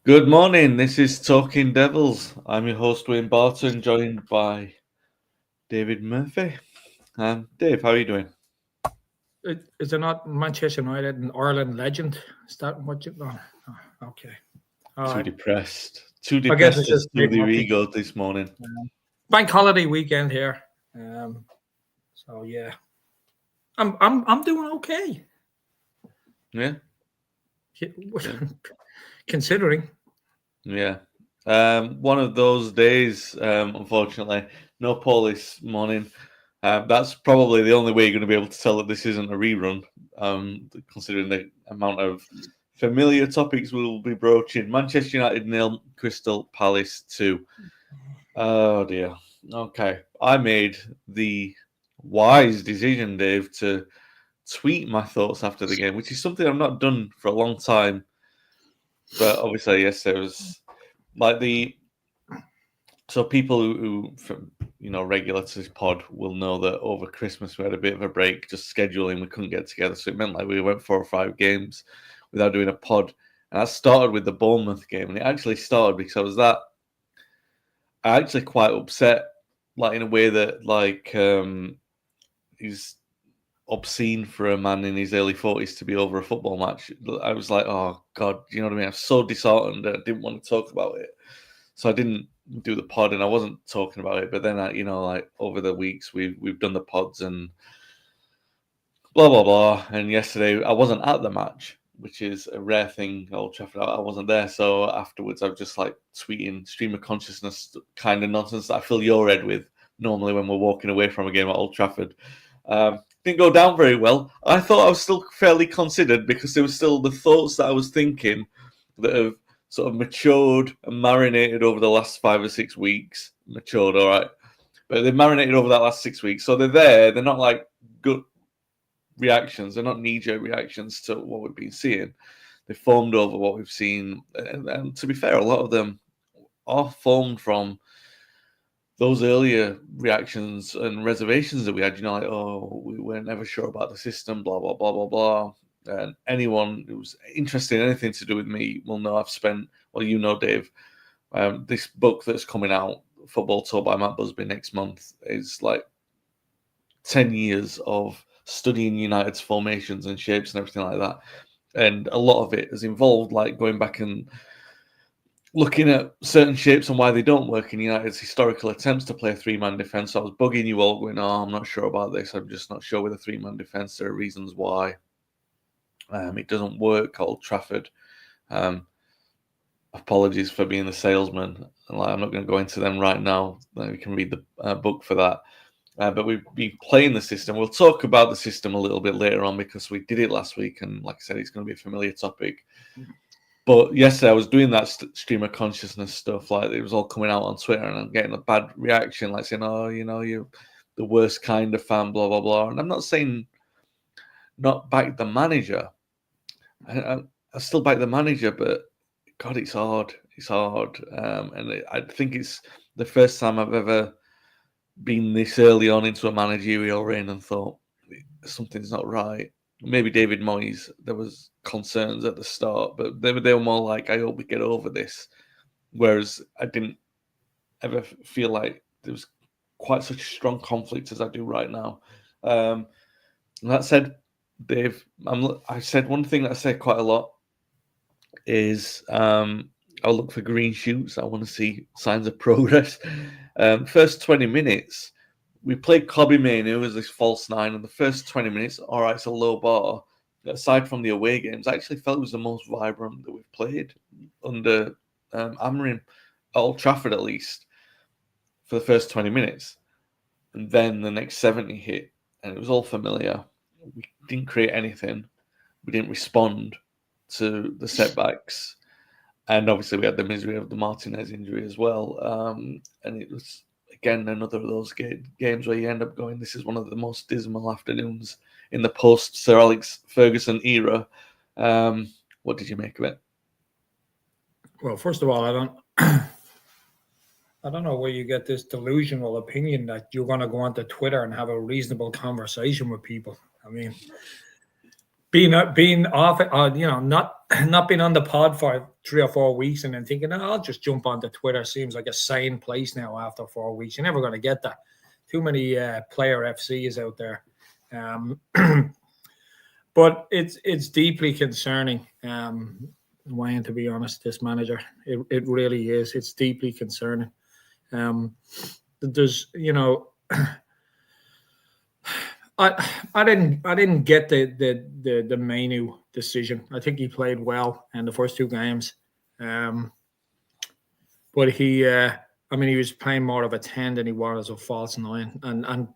Good morning. This is Talking Devils. I'm your host, Wayne Barton, joined by David Murphy. Dave, how are you doing? Is there not Manchester United and Ireland legend? Is that what you? Okay. All Too right. depressed. Too I guess depressed it's to just spill Dave their Murphy. ego this morning. Bank holiday weekend here. So yeah, I'm doing okay. Yeah, yeah, Considering. yeah. One of those days, unfortunately. No Paul this morning. That's probably the only way you're going to be able to tell that this isn't a rerun, considering the amount of familiar topics we'll be broaching. Manchester United 0, Crystal Palace 2. Oh dear. Okay. I made the wise decision, Dave, to tweet my thoughts after the game, which is something I've not done for a long time. But obviously, yes, there was like so people who from regular to this pod will know that over Christmas we had a bit of a break, just scheduling. We couldn't get together, so it meant like we went 4 or 5 games without doing a pod. And I started with the Bournemouth game, and it actually started because I actually quite upset, like in a way that he's obscene for a man in his early 40s to be over a football match. I was like, oh god, you know what I mean? I was so disheartened that I didn't want to talk about it, so I didn't do the pod, and I wasn't talking about it. But then, like over the weeks, we've done the pods and blah blah blah. And yesterday, I wasn't at the match, which is a rare thing at Old Trafford. I wasn't there, so afterwards, I was just like tweeting stream of consciousness kind of nonsense that I fill your head with normally when we're walking away from a game at Old Trafford. Didn't go down very well. I thought I was still fairly considered because there was still the thoughts that I was thinking that have sort of matured and marinated over the last 5 or 6 weeks. Matured, all right, but they've marinated over that last 6 weeks, so they're there. They're not like gut reactions. They're not knee-jerk reactions to what we've been seeing. They formed over what we've seen, and to be fair, a lot of them are formed from those earlier reactions and reservations that we had. Like, oh, we were never sure about the system, blah blah blah blah blah. And anyone who's interested in anything to do with me will know I've spent, well, Dave, this book that's coming out, Football Told by Matt Busby, next month, is like 10 years of studying United's formations and shapes and everything like that. And a lot of it has involved like going back and looking at certain shapes and why they don't work in United's historical attempts to play a three-man defence. So I was bugging you all, going, "Oh, I'm not sure about this. I'm just not sure with a three-man defence. There are reasons why it doesn't work at Old Trafford." Apologies for being the salesman. I'm not going to go into them right now. We can read the book for that. But we've been playing the system. We'll talk about the system a little bit later on because we did it last week, and like I said, it's going to be a familiar topic. But yesterday I was doing that stream of consciousness stuff, like it was all coming out on Twitter, and I'm getting a bad reaction, like saying, "Oh, you're the worst kind of fan," blah blah blah. And I'm not saying not back the manager. I still back the manager, but God, it's hard. It's hard, and I think it's the first time I've ever been this early on into a managerial reign and thought something's not right. Maybe David Moyes, there was concerns at the start, but they were more like, I hope we get over this. Whereas I didn't ever feel like there was quite such a strong conflict as I do right now. And that said, Dave, I said one thing that I say quite a lot is I'll look for green shoots. I want to see signs of progress. First 20 minutes, we played Kobe Mainu as this false nine, and the first 20 minutes, all right, it's a low bar. Aside from the away games, I actually felt it was the most vibrant that we've played under Amorim, at Old Trafford at least, for the first 20 minutes. And then the next 70 hit, and it was all familiar. We didn't create anything. We didn't respond to the setbacks. And obviously, we had the misery of the Martinez injury as well. And it was, again, another of those games where you end up going, this is one of the most dismal afternoons in the post-Sir Alex Ferguson era. What did you make of it? Well, first of all, I don't know where you get this delusional opinion that you're going to go onto Twitter and have a reasonable conversation with people. I mean, being off, not being on the pod for 3 or 4 weeks and then thinking, oh, I'll just jump onto Twitter. Seems like a sane place now after 4 weeks. You're never going to get that. Too many player FCs out there. But it's deeply concerning, Wayne, to be honest, this manager. It really is. It's deeply concerning. There's, I didn't get the Manu decision. I think he played well in the first 2 games, but he was playing more of a 10 than he was a false 9, and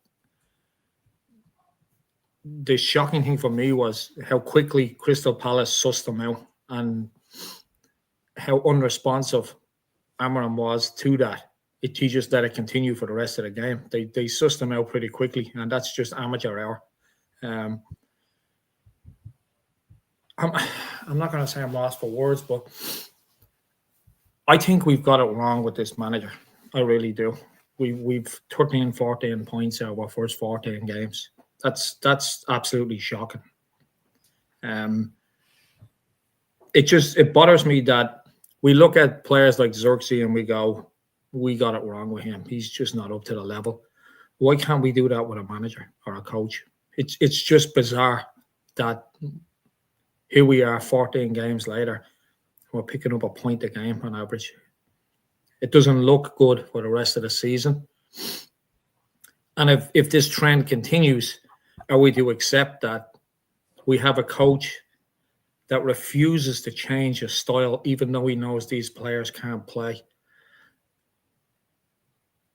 the shocking thing for me was how quickly Crystal Palace sussed him out and how unresponsive Amorim was to that. He just let it continue for the rest of the game. They sussed him out pretty quickly, and that's just amateur hour. I'm not going to say I'm lost for words, but I think we've got it wrong with this manager. I really do. We've 13, 14 points out of our first 14 games. That's absolutely shocking. It bothers me that we look at players like Xerxes and we go, we got it wrong with him. He's just not up to the level. Why can't we do that with a manager or a coach? It's just bizarre that here we are 14 games later, we're picking up a point a game on average. It doesn't look good for the rest of the season. And if this trend continues, are we to accept that we have a coach that refuses to change his style even though he knows these players can't play?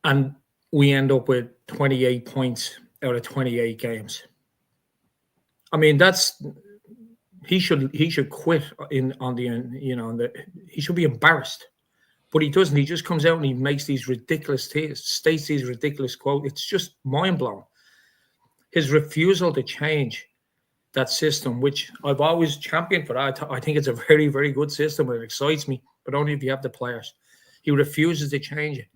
And we end up with 28 points out of 28 games. I mean, he should quit he should be embarrassed. But he doesn't. He just comes out and he makes these states these ridiculous quotes. It's just mind-blowing. His refusal to change that system, which I've always championed for that. I think it's a very, very good system. It excites me, but only if you have the players. He refuses to change it.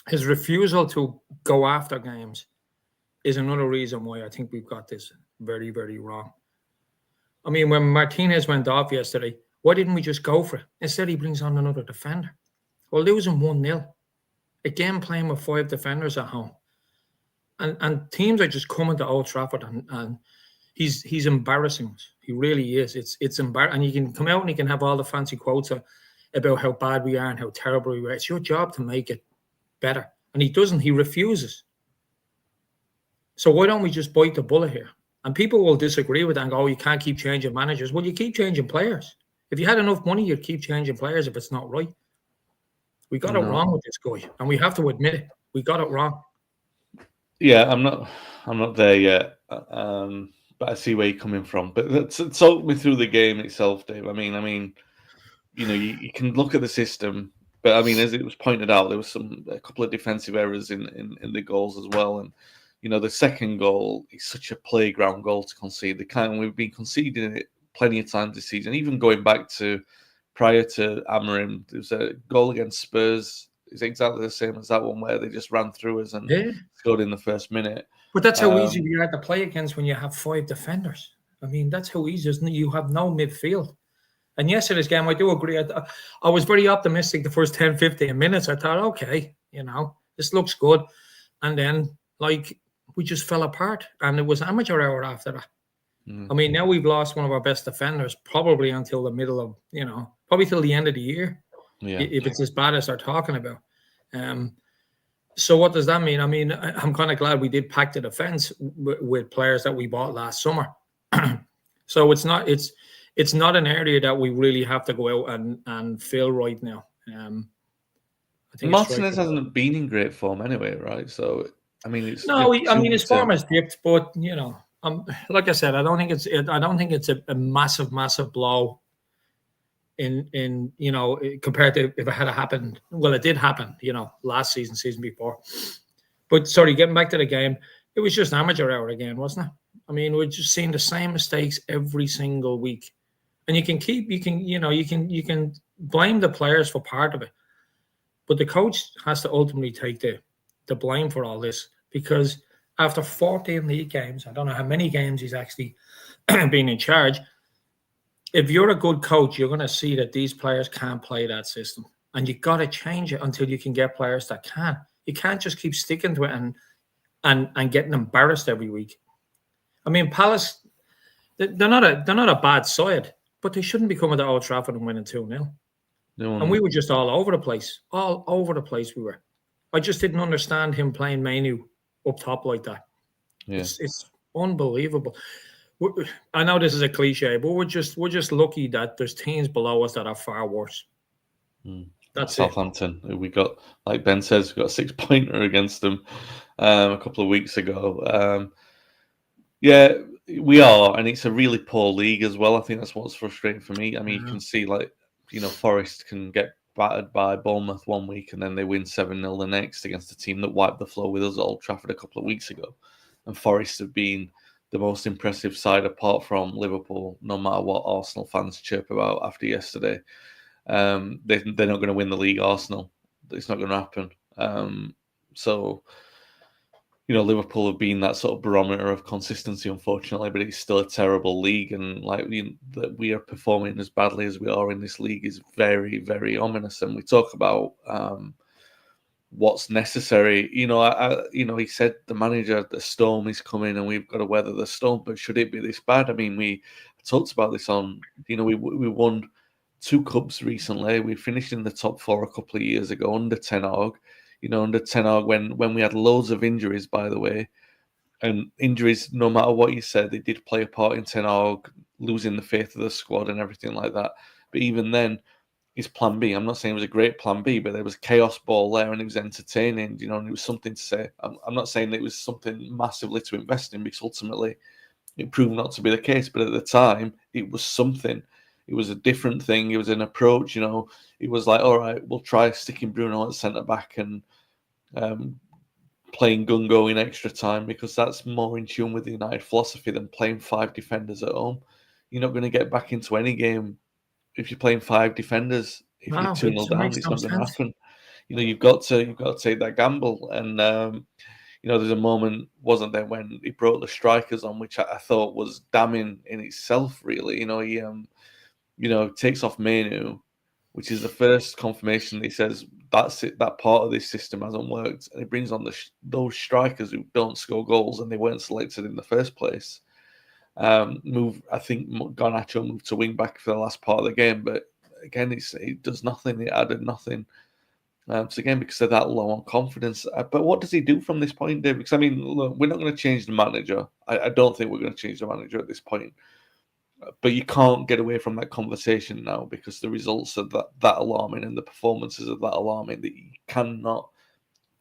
His refusal to go after games is another reason why I think we've got this very, very wrong. I mean, when Martinez went off yesterday, why didn't we just go for it? Instead, he brings on another defender. We're losing 1-0. Again, playing with 5 defenders at home. And teams are just coming to Old Trafford and he's embarrassing us. He really is. It's embarrassing. And you can come out and you can have all the fancy quotes about how bad we are and how terrible we are. It's your job to make it better. And he doesn't. He refuses. So why don't we just bite the bullet here? And people will disagree with that and go, oh, you can't keep changing managers. Well, you keep changing players. If you had enough money, you'd keep changing players if it's not right. We got it wrong with this guy. And we have to admit it. We got it wrong. Yeah, I'm not there yet, but I see where you're coming from. But talk me through the game itself, Dave. I mean, you can look at the system, but I mean, as it was pointed out, there was a couple of defensive errors in the goals as well, and the second goal is such a playground goal to concede. We've been conceding it plenty of times this season, even going back to prior to Amorim. There was a goal against Spurs. It's exactly the same as that one where they just ran through us and scored in the first minute. But that's how easy we are to play against when you have 5 defenders. I mean, that's how easy, isn't it? You have no midfield. And yesterday's game, I do agree. I was very optimistic the first 10, 15 minutes. I thought, okay, this looks good. And then, we just fell apart. And it was amateur hour after that. I mean, now we've lost one of our best defenders probably until the middle of, probably till the end of the year. Yeah. If it's as bad as they're talking about. So what does that mean? I mean, I'm kind of glad we did pack the defense with players that we bought last summer. So it's not an area that we really have to go out and fill right now. I think Martinez hasn't been in great form anyway, right? So I mean, his form has dipped, but like I said, I don't think it's a massive blow. In compared to if it had happened, well, it did happen, last season before. But sorry, getting back to the game, it was just amateur hour again, wasn't it? I mean, we're just seeing the same mistakes every single week, and you can blame the players for part of it, but the coach has to ultimately take the blame for all this, because after 14 league games, I don't know how many games he's actually being in charge, if you're a good coach, you're going to see that these players can't play that system. And you've got to change it until you can get players that can. You can't just keep sticking to it and getting embarrassed every week. I mean, Palace, they're not a bad side, but they shouldn't be coming to Old Trafford and winning 2-0. And we were just all over the place. All over the place we were. I just didn't understand him playing Manu up top like that. Yeah. It's unbelievable. I know this is a cliche, but we're just lucky that there's teams below us that are far worse. That's Southampton. We got, like Ben says, we got a 6-pointer against them a couple of weeks ago. Yeah, we are, and it's a really poor league as well. I think that's what's frustrating for me. I mean, you can see, like, Forest can get battered by Bournemouth one week and then they win 7-0 the next against a team that wiped the floor with us at Old Trafford a couple of weeks ago. And Forest have been the most impressive side apart from Liverpool, no matter what Arsenal fans chirp about after yesterday. They're not going to win the league, Arsenal. It's not going to happen. So, Liverpool have been that sort of barometer of consistency, unfortunately, but it's still a terrible league. And that we are performing as badly as we are in this league is very, very ominous. And we talk about what's necessary. He said the manager, the storm is coming and we've got to weather the storm, but should it be this bad? I mean, we talked about this on, we won 2 cups recently. We finished in the top 4 a couple of years ago under Ten Hag. Under Ten Hag when we had loads of injuries, by the way, and injuries, no matter what you said, they did play a part in Ten Hag losing the faith of the squad and everything like that. But even then, his plan B, I'm not saying it was a great plan B, but there was chaos ball there and it was entertaining, and it was something to say. I'm not saying it was something massively to invest in because ultimately it proved not to be the case. But at the time, it was something. It was a different thing. It was an approach, It was like, all right, we'll try sticking Bruno at centre back and playing Gungo in extra time because that's more in tune with the United philosophy than playing 5 defenders at home. You're not going to get back into any game if you're playing 5 defenders. If you're 2-0 down, it's not going to happen. You've got to take that gamble. And there's a moment, wasn't there, when he brought the strikers on, which I thought was damning in itself. Really, he takes off Manu, which is the first confirmation that he says that's it. That part of this system hasn't worked, and he brings on those strikers who don't score goals and they weren't selected in the first place. I think Garnacho moved to wing back for the last part of the game, but again, it does nothing. It added nothing. So again, because they're that low on confidence. But what does he do from this point, Dave? Because I mean, look, we're not going to change the manager. I don't think we're going to change the manager at this point. But you can't get away from that conversation now because the results are that alarming and the performances are that alarming that you cannot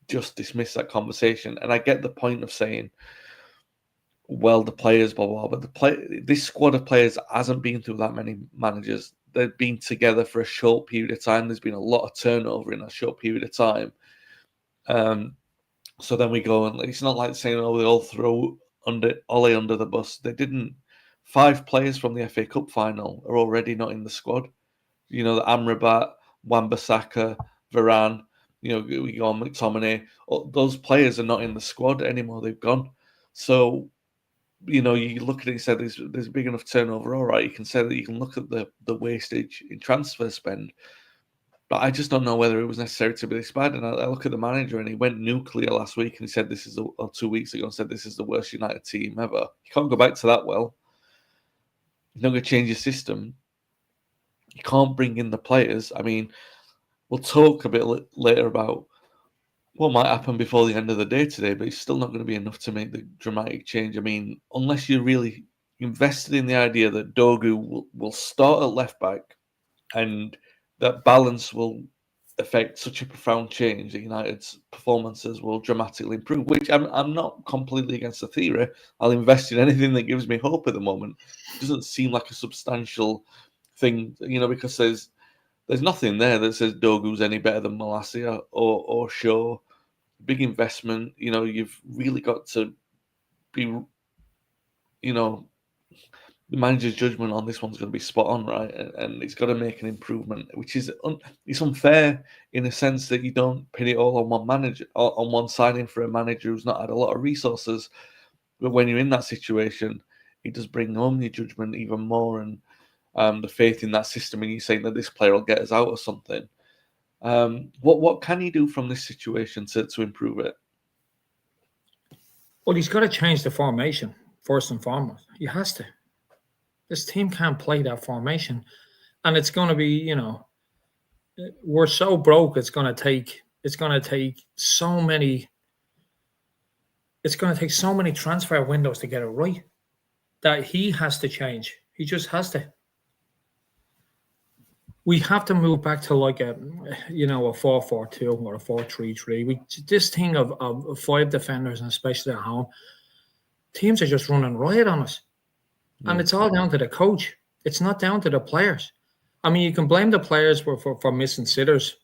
just dismiss that conversation. And I get the point of saying, well, the players, blah, blah, but this squad of players hasn't been through that many managers. They've been together for a short period of time. There's been a lot of turnover in a short period of time. So then we go, and it's not like saying, oh, they all throw Ole under the bus. They didn't. 5 players from the FA Cup final are already not in the squad. The Amrabat, Wan-Bissaka, Varane, we go on McTominay. Those players are not in the squad anymore. They've gone. So, you look at it and say there's a big enough turnover. All right, you can say that you can look at the wastage in transfer spend. But I just don't know whether it was necessary to be this bad. And I look at the manager and he went nuclear last week and he said 2 weeks ago and said this is the worst United team ever. You can't go back to that well. You're not going to change your system. You can't bring in the players. I mean, we'll talk a bit later about what might happen before the end of the day today, but it's still not going to be enough to make the dramatic change. I mean, unless you're really invested in the idea that Dogu will start at left back and that balance will affect such a profound change that United's performances will dramatically improve, which I'm not completely against the theory. I'll invest in anything that gives me hope at the moment. It doesn't seem like a substantial thing, because there's nothing there that says Dogu's any better than Malacia or Shaw. Big investment, you've really got to be, the manager's judgment on this one's going to be spot on, right? And it's got to make an improvement, which is it's unfair in a sense that you don't pin it all on one manager, on one signing for a manager who's not had a lot of resources. But when you're in that situation, it does bring home your judgment even more, and the faith in that system, and you saying that this player will get us out or something. What can he do from this situation to improve it? Well, he's got to change the formation first and foremost. He has to. This team can't play that formation, and it's going to be, we're so broke. It's going to take so many. It's going to take so many transfer windows to get it right that he has to change. He just has to. We have to move back to like a 4-4-2 or a 4-3-3. This thing of 5 defenders, and especially at home, teams are just running riot on us. Yeah. And it's all down to the coach. It's not down to the players. I mean, you can blame the players for missing sitters,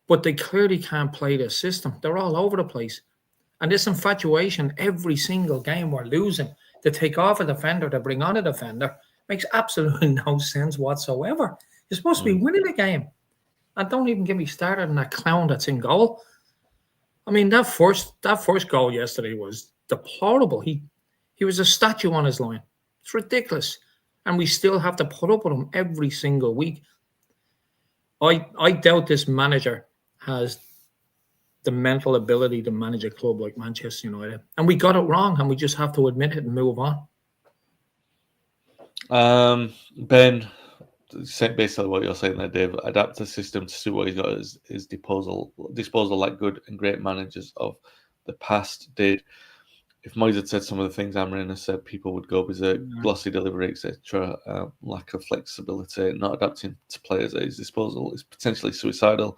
but they clearly can't play the system. They're all over the place. And this infatuation, every single game we're losing, to take off a defender, to bring on a defender, makes absolutely no sense whatsoever. You're supposed to be winning the game. And don't even get me started on that clown that's in goal. I mean, that first goal yesterday was deplorable. He was a statue on his line. It's ridiculous. And we still have to put up with him every single week. I doubt this manager has the mental ability to manage a club like Manchester United. And we got it wrong, and we just have to admit it and move on. Ben, basically what you're saying there, Dave, adapt the system to suit what he's got at his disposal like good and great managers of the past did. If Moyes had said some of the things Amorim has said, people would go berserk, glossy delivery, etc., lack of flexibility, not adapting to players at his disposal is potentially suicidal.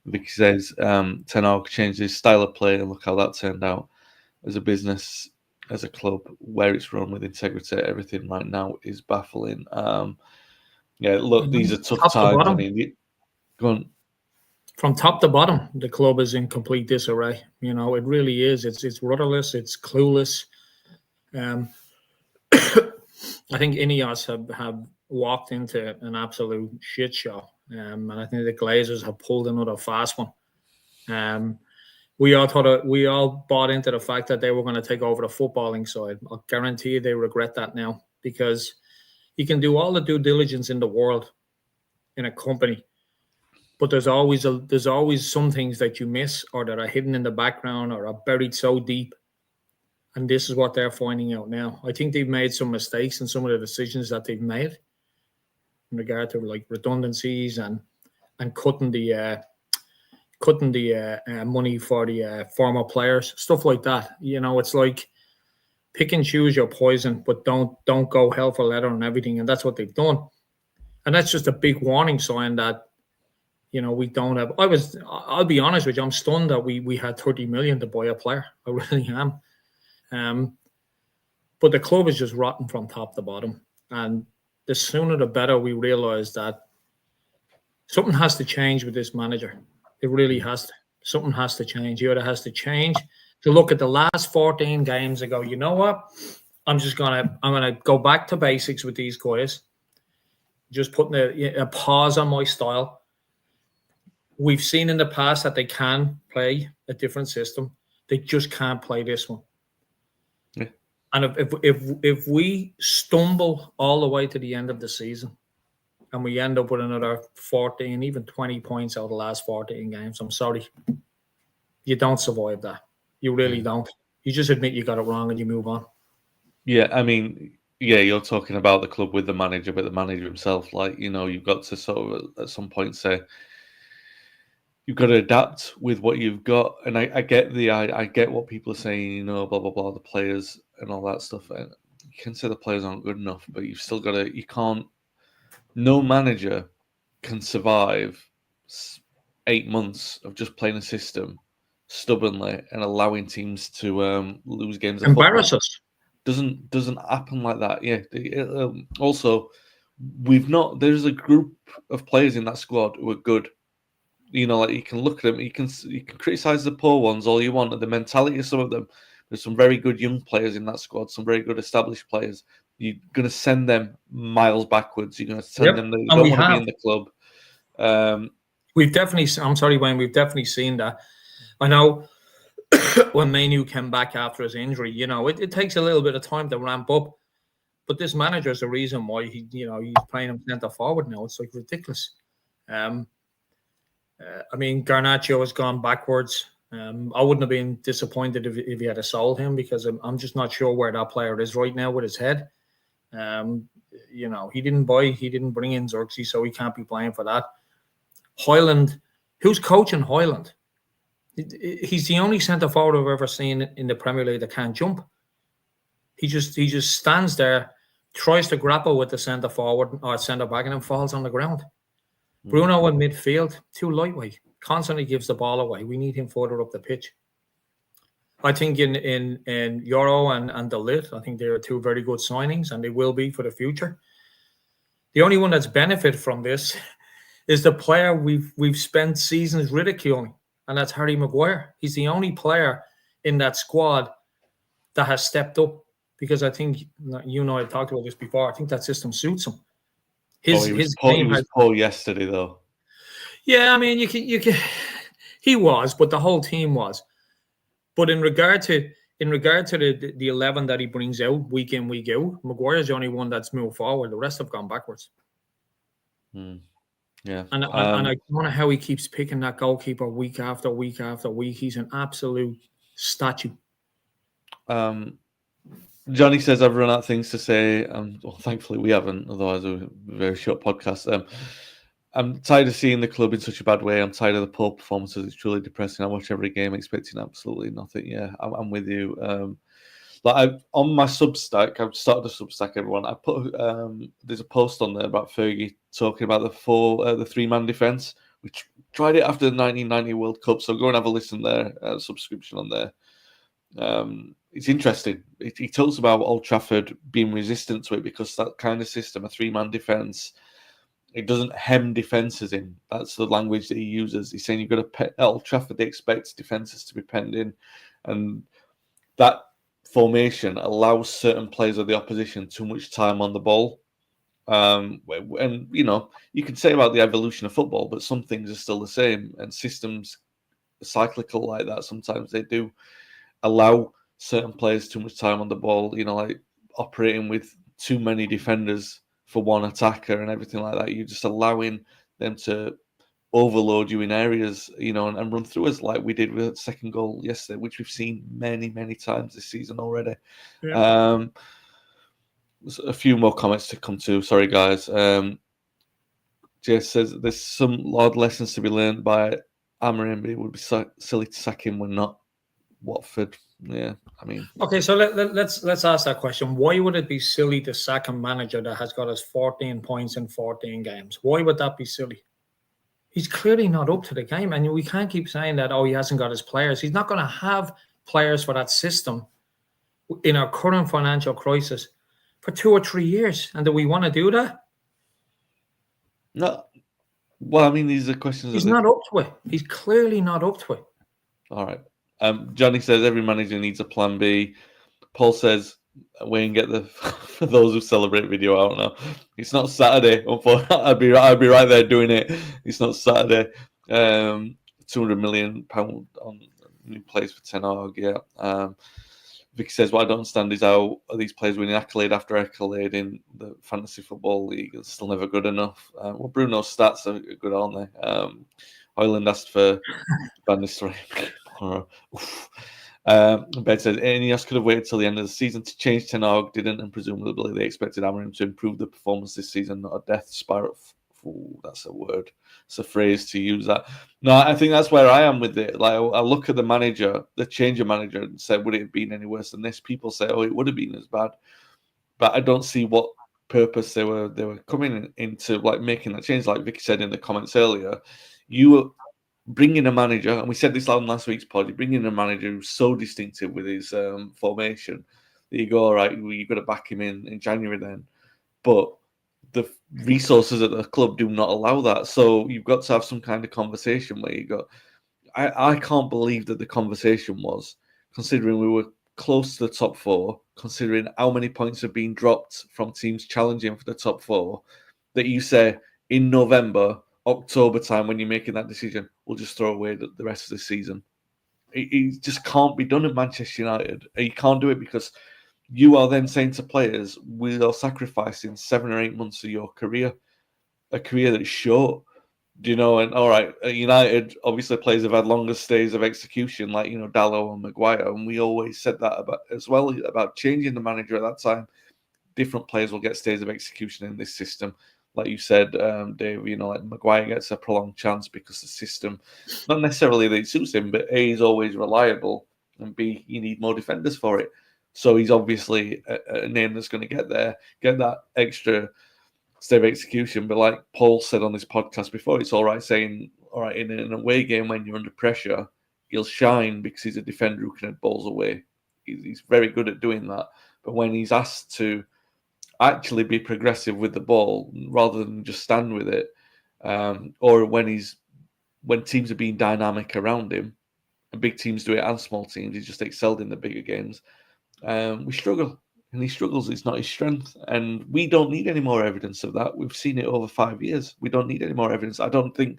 Vicky says Ten Hag changed his style of play, and look how that turned out. As a business, as a club, where it's run with integrity, everything right now is baffling. Yeah, look, these are tough times. I mean, go on. From top to bottom, the club is in complete disarray. It really is. It's rudderless. It's clueless. I think Ineos have walked into an absolute shit show. And I think the Glazers have pulled another fast one. We all bought into the fact that they were going to take over the footballing side. I'll guarantee you they regret that now, because you can do all the due diligence in the world in a company, but there's always some things that you miss, or that are hidden in the background, or are buried so deep. And this is what they're finding out now. I think they've made some mistakes in some of the decisions that they've made in regard to like redundancies and cutting the money for the former players, stuff like that. It's like pick and choose your poison, but don't go hell for leather and everything. And that's what they've done. And that's just a big warning sign that, we don't have. I'll be honest with you, I'm stunned that we had 30 million to buy a player. I really am. But the club is just rotten from top to bottom. And the sooner the better we realize that something has to change with this manager. It really has to. Something has to change. He either has to change to look at the last 14 games and go, you know what? I'm gonna go back to basics with these guys. Just putting a pause on my style. We've seen in the past that they can play a different system. They just can't play this one. Yeah. And if we stumble all the way to the end of the season, and we end up with another 14, even 20 points out of the last 14 games, I'm sorry. You don't survive that. You really don't. You just admit you got it wrong and you move on. Yeah, I mean, you're talking about the club with the manager, but the manager himself, you've got to sort of at some point say, you've got to adapt with what you've got. And I get I get what people are saying, blah, blah, blah, the players and all that stuff. And you can say the players aren't good enough, but you've still got to, no manager can survive 8 months of just playing a system stubbornly and allowing teams to lose games. Embarrass us. Doesn't happen like that. Yeah. Also, there's a group of players in that squad who are good. You can look at them. You can criticize the poor ones all you want, and the mentality of some of them. There's some very good young players in that squad, some very good established players. You're going to send them miles backwards. You're going to send them. They don't want to be in the club. We've definitely. I'm sorry, Wayne. We've definitely seen that. I know when Manu came back after his injury. It takes a little bit of time to ramp up. But this manager is the reason why he's playing him centre forward now. It's like ridiculous. I mean, Garnacho has gone backwards. I wouldn't have been disappointed if he had sold him, because I'm just not sure where that player is right now with his head. He didn't bring in Xerxes, so he can't be blamed for that. Hoyland, who's coaching Hoyland? He's the only centre forward I've ever seen in the Premier League that can't jump. He just stands there, tries to grapple with the centre forward or centre back, and then falls on the ground. Bruno in midfield, too lightweight, constantly gives the ball away. We need him further up the pitch. I think in Euro and De Ligt, I think they are two very good signings, and they will be for the future. The only one that's benefited from this is the player we've spent seasons ridiculing, and that's Harry Maguire. He's the only player in that squad that has stepped up, because I think I've talked about this before. I think that system suits him. He was poor yesterday, though. Yeah, I mean, you can. He was, but the whole team was. But in regard to the 11 that he brings out week in, week out, Maguire's the only one that's moved forward. The rest have gone backwards. Yeah, and I don't know how he keeps picking that goalkeeper week after week after week. He's an absolute statue. Johnny says I've run out of things to say. Well, thankfully we haven't. Otherwise, a very short podcast. I'm tired of seeing the club in such a bad way. I'm tired of the poor performances. It's truly depressing. I watch every game expecting absolutely nothing. Yeah, I'm with you. On my Substack, I've started a Substack. Everyone, I put there's a post on there about Fergie talking about the 3-man defense. We tried it after the 1990 World Cup, so go and have a listen there. Subscription on there. It's interesting. He talks about Old Trafford being resistant to it because that kind of system, a 3-man defense, it doesn't hem defenses in. That's the language that he uses. He's saying you've got to at Old Trafford, they expect defenses to be penned in, and that formation allows certain players of the opposition too much time on the ball. And you can say about the evolution of football, but some things are still the same, and systems are cyclical like that. Sometimes they do allow certain players too much time on the ball, like operating with too many defenders for one attacker and everything like that. You're just allowing them to overload you in areas, and run through us like we did with the second goal yesterday, which we've seen many, many times this season already. Yeah. There's a few more comments to come to. Sorry, guys. Jess says there's some odd lessons to be learned by Amorim, but it would be silly to sack him when not Watford. Yeah, I mean. Okay, so let's ask that question. Why would it be silly to sack a manager that has got us 14 points in 14 games? Why would that be silly? He's clearly not up to the game, and we can't keep saying that, he hasn't got his players. He's not going to have players for that system in our current financial crisis for 2 or 3 years. And do we want to do that? No. Well, I mean, these are questions. He's not up to it. He's clearly not up to it. All right. Johnny says every manager needs a plan B. Paul says Wayne, get the for those who celebrate video out now. It's not Saturday. Unfortunately, I'd be right there doing it. It's not Saturday. £200 million on new players for Ten Hag. Yeah. Vicky says what I don't understand is how are these players winning accolade after accolade in the fantasy football league? It's still never good enough. Well, Bruno's stats are good, aren't they? Hoyland asked for Van Nistelrooy. Ben says Ineos could have waited till the end of the season to change Ten Hag, didn't, and presumably they expected Amorim to improve the performance this season, not a death spiral. Ooh, that's a word. It's a phrase to use that. No, I think that's where I am with it. Like I look at the manager, the change of manager, and say, would it have been any worse than this? People say, oh, it would have been as bad, but I don't see what purpose they were coming into, like making that change. Like Vicky said in the comments earlier, you were bringing a manager, and we said this on last week's pod. You're bringing a manager who's so distinctive with his formation that you go, all right, well, you've got to back him in January then, but the resources at the club do not allow that. So you've got to have some kind of conversation where you go, I can't believe that the conversation was, considering we were close to the top four, considering how many points have been dropped from teams challenging for the top four, that you say in November, October time, when you're making that decision, we'll just throw away the rest of the season. It just can't be done at Manchester United. You can't do it because you are then saying to players, we are sacrificing 7 or 8 months of your career, a career that's short. Do you know? And all right, United obviously players have had longer stays of execution, like Dalot and Maguire, and we always said that about as well about changing the manager at that time. Different players will get stays of execution in this system, like you said, Dave. Like Maguire gets a prolonged chance because the system, not necessarily that it suits him, but A, is always reliable, and B, you need more defenders for it. So he's obviously a name that's going to get that extra stay of execution. But like Paul said on this podcast before, it's all right saying, all right, in an away game when you're under pressure, he'll shine because he's a defender who can head balls away. He's very good at doing that. But when he's asked to actually be progressive with the ball rather than just stand with it, or when teams are being dynamic around him, and big teams do it and small teams, he's just excelled in the bigger games. We struggle. And he struggles. It's not his strength. And we don't need any more evidence of that. We've seen it over 5 years. We don't need any more evidence. I don't think,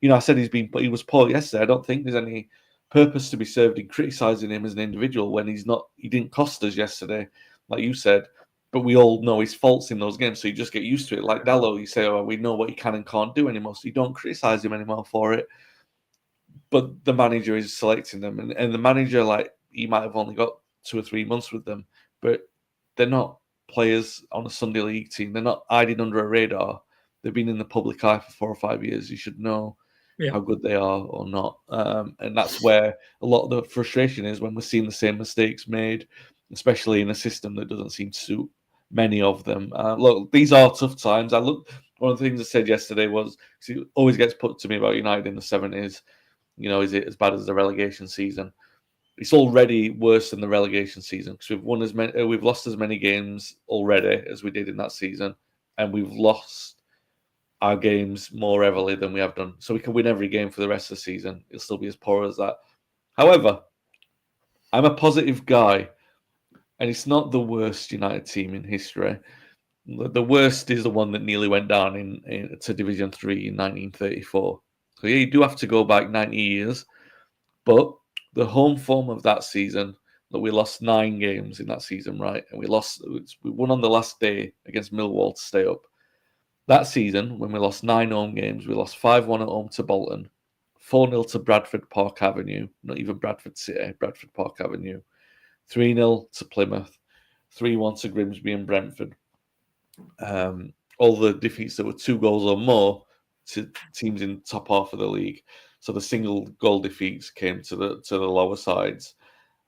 I said he was poor yesterday. I don't think there's any purpose to be served in criticising him as an individual when he didn't cost us yesterday, like you said. But we all know his faults in those games, so you just get used to it. Like Dalot, you say, oh, we know what he can and can't do anymore, so you don't criticise him anymore for it. But the manager is selecting them. And the manager, like, he might have only got 2 or 3 months with them, but they're not players on a Sunday league team. They're not hiding under a radar. They've been in the public eye for 4 or 5 years. You should know how good they are or not. And that's where a lot of the frustration is when we're seeing the same mistakes made, especially in a system that doesn't seem to suit many of them. Look, these are tough times. One of the things I said yesterday was, because it always gets put to me about United in the 70s, is it as bad as the relegation season? It's already worse than the relegation season because we've lost as many games already as we did in that season, and we've lost our games more heavily than we have done. So we can win every game for the rest of the season. It'll still be as poor as that. However, I'm a positive guy, and it's not the worst United team in history. The worst is the one that nearly went down to Division 3 in 1934. So yeah, you do have to go back 90 years, but the home form of that season, that we lost 9 games in that season, right? And we won on the last day against Millwall to stay up. That season, when we lost 9 home games, we lost 5-1 at home to Bolton, 4-0 to Bradford Park Avenue, not even Bradford City, Bradford Park Avenue, 3-0 to Plymouth, 3-1 to Grimsby and Brentford. All the defeats that were 2 goals or more to teams in the top half of the league. So the single goal defeats came to the lower sides.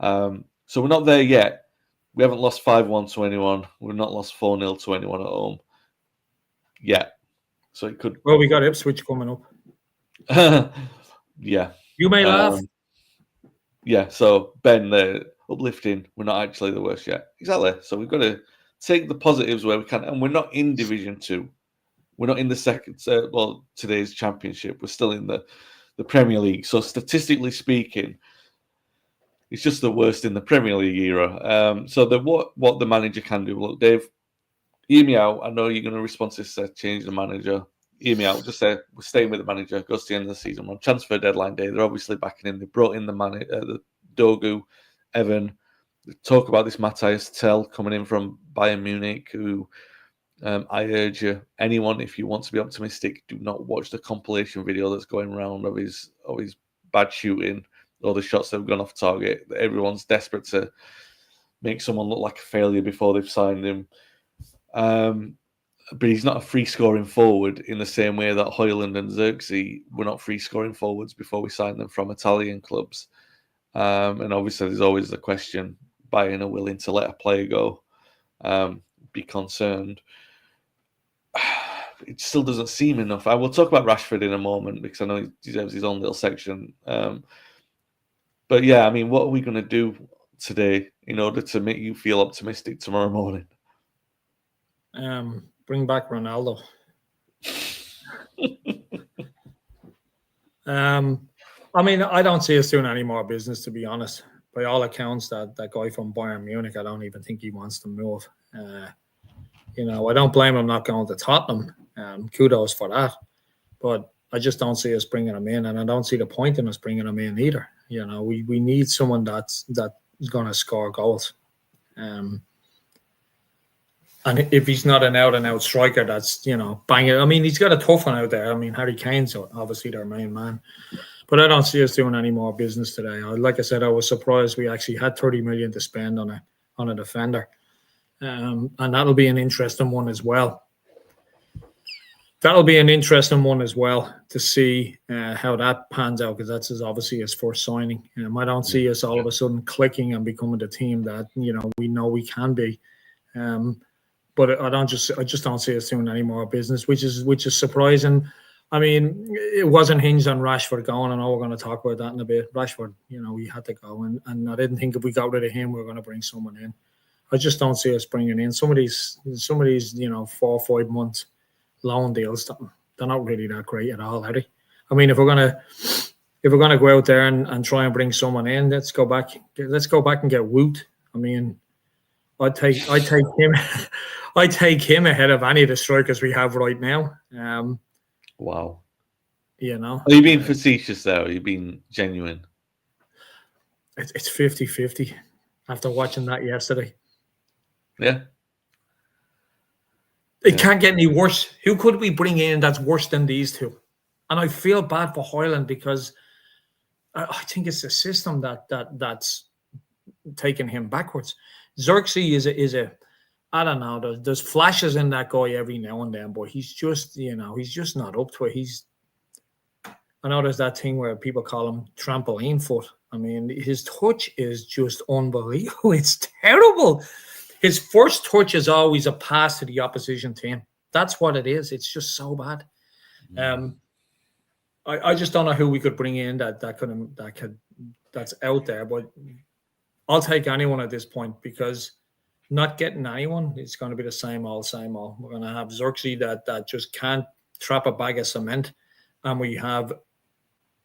So we're not there yet. We haven't lost 5-1 to anyone. We've not lost 4-0 to anyone at home yet. So it could. Well, we got Ipswich coming up. Yeah. You may laugh. Yeah. So Ben, the uplifting. We're not actually the worst yet. Exactly. So we've got to take the positives where we can, and we're not in Division 2. We're not in the second. Today's Championship. We're still in the Premier League. So statistically speaking, it's just the worst in the Premier League era. So what the manager can do. Look, Dave, hear me out. I know you're going to respond to this, change the manager. Hear me out. Just say we're staying with the manager. Goes to the end of the season. We're on transfer deadline day. They're obviously backing in. They brought in the Dogu, Evan. They talk about this Matthias Tell coming in from Bayern Munich, who I urge you, anyone, if you want to be optimistic, do not watch the compilation video that's going around of his bad shooting or the shots that have gone off target. Everyone's desperate to make someone look like a failure before they've signed him. But he's not a free-scoring forward in the same way that Højlund and Xerxes were not free-scoring forwards before we signed them from Italian clubs. And obviously there's always the question, Bayern are willing to let a player go, be concerned. It still doesn't seem enough. I will talk about Rashford in a moment because I know he deserves his own little section. But yeah, I mean, what are we going to do today in order to make you feel optimistic tomorrow morning? Bring back Ronaldo. I mean, I don't see us doing any more business, to be honest. By all accounts, that guy from Bayern Munich, I don't even think he wants to move. I don't blame him not going to Tottenham. Kudos for that. But I just don't see us bringing him in, and I don't see the point in us bringing him in either. We need someone that's going to score goals. And if he's not an out-and-out striker, that's, banging. I mean, he's got a tough one out there. I mean, Harry Kane's obviously their main man. But I don't see us doing any more business today. Like I said, I was surprised we actually had 30 million to spend on a defender. And that'll be an interesting one as well. To see how that pans out, because that's obviously his first signing. I don't see us all of a sudden clicking and becoming the team that we know we can be. But I just don't see us doing any more business, which is surprising. I mean, it wasn't hinged on Rashford going. I know we're going to talk about that in a bit. Rashford, we had to go, and I didn't think if we got rid of him, we were going to bring someone in. I just don't see us bringing in some of these 4 or 5 months loan deals. They're not really that great at all, are they? I mean, if we're gonna go out there and try and bring someone in, let's go back and get Woot. I mean, I take him. I take him ahead of any of the strikers we have right now. Wow. Are you being facetious there? Or are you being genuine? It's 50-50 after watching that yesterday. Yeah. It can't get any worse. Who could we bring in that's worse than these two? And I feel bad for Højlund because I think it's the system that's taking him backwards. Xerxes is a I don't know. There's flashes in that guy every now and then, but he's just not up to it. I know there's that thing where people call him trampoline foot. I mean, his touch is just unbelievable. It's terrible. His first touch is always a pass to the opposition team. That's what it is. It's just so bad. I just don't know who we could bring in that's out there. But I'll take anyone at this point because not getting anyone, it's going to be the same old. We're going to have Xerxes that just can't trap a bag of cement, and we have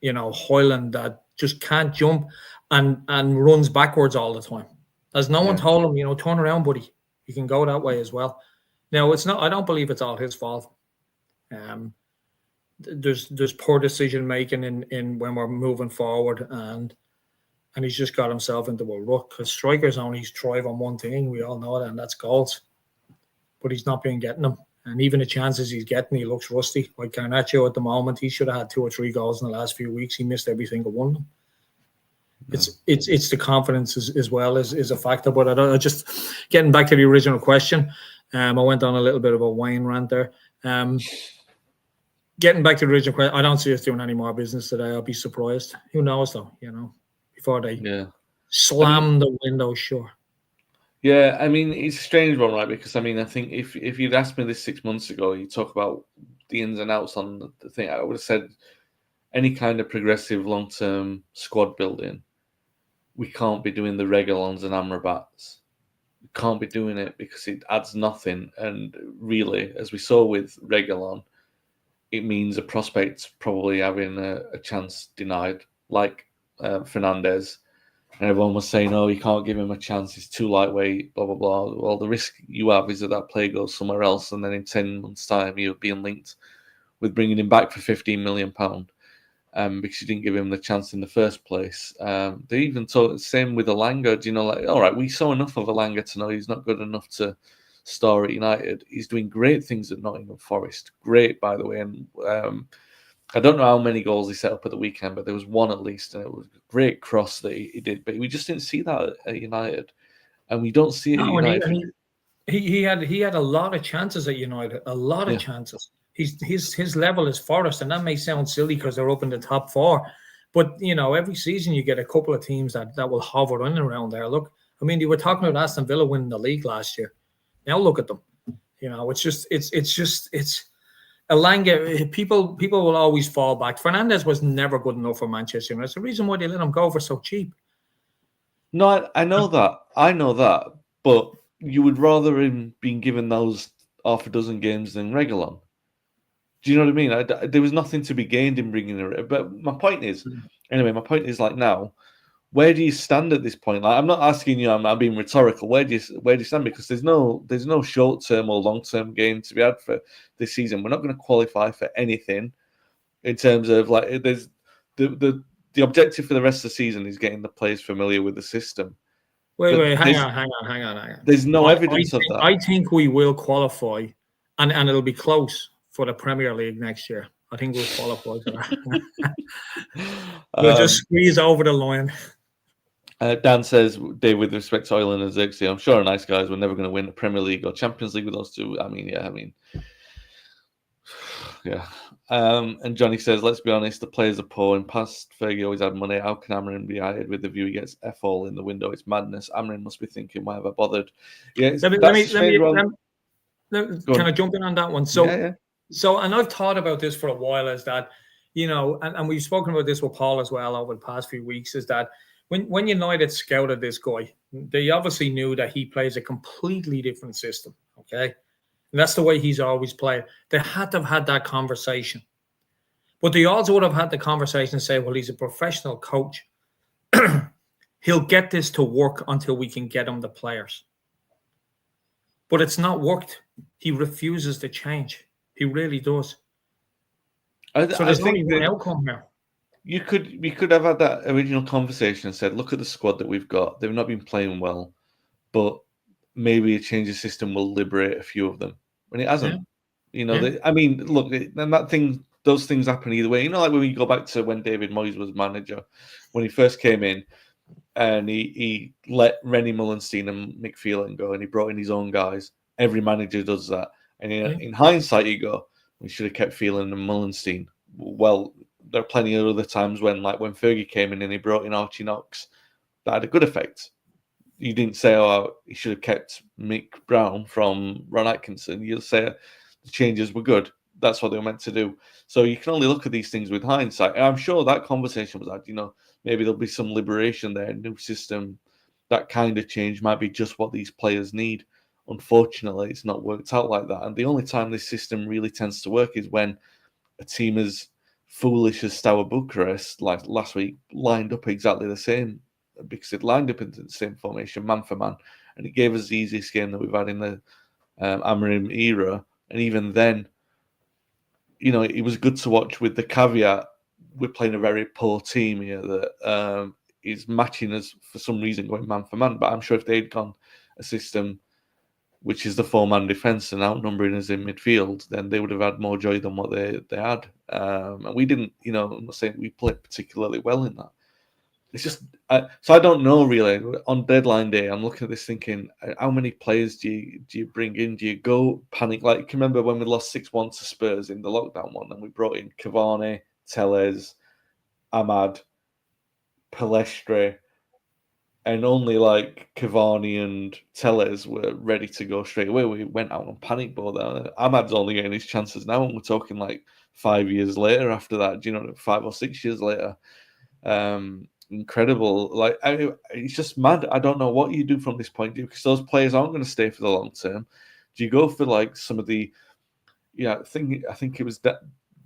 Højlund that just can't jump and runs backwards all the time. As no one told him, turn around, buddy. You can go that way as well. Now, it's not. I don't believe it's all his fault. There's poor decision making in when we're moving forward, and he's just got himself into a rut because strikers only thrive on one thing. We all know that, and that's goals. But he's not been getting them, and even the chances he's getting, he looks rusty. Like Garnacho at the moment, he should have had 2 or 3 goals in the last few weeks. He missed every single one of them. It's the confidence as well is a factor. But I just getting back to the original question. I went on a little bit of a Wayne rant there. Getting back to the original question, I don't see us doing any more business today. I'll be surprised. Who knows though? Before they slam the window shut. Yeah, I mean it's a strange one, right? Because I think if you'd asked me this 6 months ago, you talk about the ins and outs on the thing, I would have said any kind of progressive long-term squad building. We can't be doing the Reguilons and Amrabats. We can't be doing it because it adds nothing. And really, as we saw with Reguilon, it means a prospect probably having a chance denied, like Fernandez. And everyone was saying, oh, you can't give him a chance. He's too lightweight, blah, blah, blah. Well, the risk you have is that player goes somewhere else. And then in 10 months' time, you're being linked with bringing him back for £15 million. Because you didn't give him the chance in the first place. They even told the same with Elanga. All right, we saw enough of Elanga to know he's not good enough to star at United. He's doing great things at Nottingham Forest. Great, by the way. And I don't know how many goals he set up at the weekend, but there was one at least, and it was a great cross that he did. But we just didn't see that at United, and we don't see it at United. He had a lot of chances at United. A lot of chances. His level is Forest, and that may sound silly because they're up in the top 4. But, every season you get a couple of teams that will hover in around there. Look, I mean, you were talking about Aston Villa winning the league last year. Now look at them. It's Elanga. People will always fall back. Fernandez was never good enough for Manchester United. That's the reason why they let him go for so cheap. No, I know that. But you would rather him being given those half a dozen games than Reguilon. Do you know what I mean? There was nothing to be gained in bringing her. But my point is like now, where do you stand at this point? Like, I'm not asking you. I'm being rhetorical. Where do you stand? Because there's no short term or long term gain to be had for this season. We're not going to qualify for anything in terms of like there's the objective for the rest of the season is getting the players familiar with the system. Wait, hang on. There's no evidence of that. I think we will qualify, and it'll be close for the Premier League next year. I think we'll qualify for that. We'll just squeeze over the line. Dan says, Dave, with respect to Ireland and Xerxes, I'm sure are nice guys. We're never going to win the Premier League or Champions League with those two. Yeah. And Johnny says, let's be honest, the players are poor. In past, Fergie always had money. How can Amorim be hired with the view he gets F all in the window? It's madness. Amorim must be thinking, why have I bothered? Yeah, can I jump in on that one? So, So, and I've thought about this for a while, is that, and we've spoken about this with Paul as well over the past few weeks, is that when United scouted this guy, they obviously knew that he plays a completely different system, okay? And that's the way he's always played. They had to have had that conversation. But they also would have had the conversation and say, well, he's a professional coach. He'll get this to work until we can get him the players. But it's not worked. He refuses to change. He really does. So there's only one outcome here. We could have had that original conversation and said, look at the squad that we've got. They've not been playing well, but maybe a change of system will liberate a few of them. When it hasn't, look, and those things happen either way. Like when we go back to when David Moyes was manager, when he first came in, and he let Rennie Mullenstein and Mick Phelan go, and he brought in his own guys. Every manager does that. And in hindsight, you go, we should have kept Phelan and Mullenstein. Well, there are plenty of other times when Fergie came in and he brought in Archie Knox, that had a good effect. You didn't say, he should have kept Mick Brown from Ron Atkinson. You'll say the changes were good. That's what they were meant to do. So you can only look at these things with hindsight. And I'm sure that conversation was had, maybe there'll be some liberation there, new system. That kind of change might be just what these players need. Unfortunately, it's not worked out like that. And the only time this system really tends to work is when a team as foolish as Steaua Bucharest, like last week, lined up exactly the same, because it lined up into the same formation, man for man, and it gave us the easiest game that we've had in the Amorim era. And even then, it was good to watch, with the caveat we're playing a very poor team here that is matching us for some reason going man for man. But I'm sure if they'd gone a system which is the four-man defence and outnumbering us in midfield, then they would have had more joy than what they had. And we didn't, I'm not saying we played particularly well in that. It's just, so I don't know really. On deadline day, I'm looking at this thinking, how many players do you bring in? Do you go panic? Like, you can remember when we lost 6-1 to Spurs in the lockdown one, and we brought in Cavani, Tellez, Ahmad, Palestre, and only Cavani and Tellez were ready to go straight away. We went out on panic mode. Ahmad's only getting his chances now, and we're talking 5 years later after that. 5 or 6 years later. Incredible. It's just mad. I don't know what you do from this point, because those players aren't going to stay for the long term. Do you go for some of the? I think it was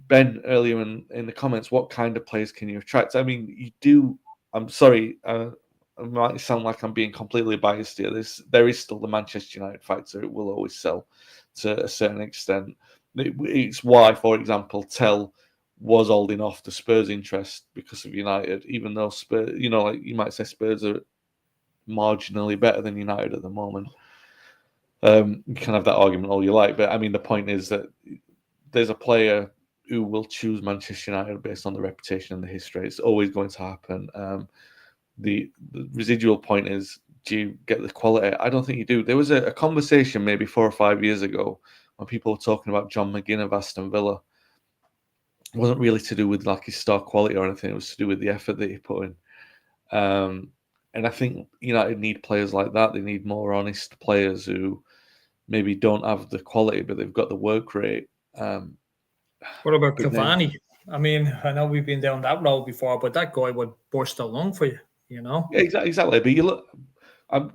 Ben earlier in the comments. What kind of players can you attract? I mean, you do. I'm sorry. It might sound like I'm being completely biased here. There is still the Manchester United factor. It will always sell to a certain extent. It's why, for example, Tell was holding off the Spurs' interest because of United, even though Spurs, you might say Spurs are marginally better than United at the moment. You can have that argument all you like, but I mean, the point is that there's a player who will choose Manchester United based on the reputation and the history. It's always going to happen. The residual point is, do you get the quality? I don't think you do. There was a conversation maybe 4 or 5 years ago when people were talking about John McGinn of Aston Villa. It wasn't really to do with his star quality or anything. It was to do with the effort that he put in. And I think United need players like that. They need more honest players who maybe don't have the quality, but they've got the work rate. What about Cavani? I mean, I know we've been down that road before, but that guy would burst a lung for you, Yeah, exactly. But you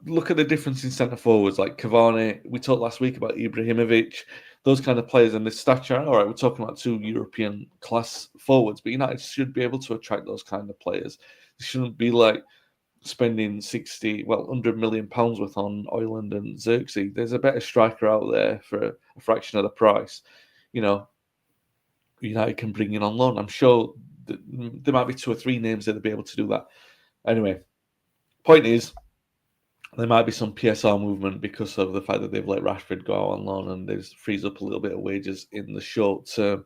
look at the difference in centre forwards, like Cavani. We talked last week about Ibrahimovic, those kind of players, and the stature. All right, we're talking about 2 European class forwards, but United should be able to attract those kind of players. It shouldn't be spending £100 million worth on Ireland and Xerxes. There's a better striker out there for a fraction of the price. United can bring in on loan. I'm sure that there might be 2 or 3 names that will be able to do that. Anyway, point is, there might be some PSR movement because of the fact that they've let Rashford go out on loan and there's frees up a little bit of wages in the short term.